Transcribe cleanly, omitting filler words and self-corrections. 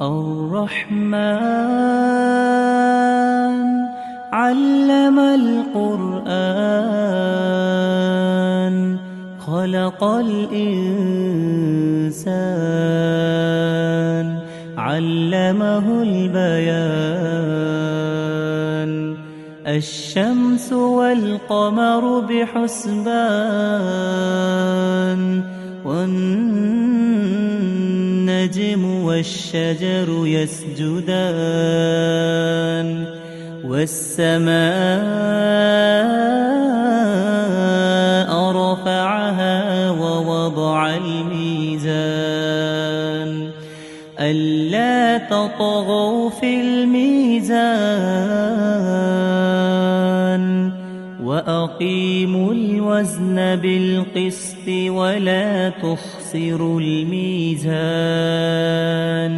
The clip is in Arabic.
الرحمن علم القرآن خلق الإنسان علمه البيان الشمس والقمر بحسبان والنجم والشجر يسجدان والسماء رفعها ووضع الميزان ألا تطغوا في الميزان وأقيموا الوزن بالقسط ولا تخسروا الميزان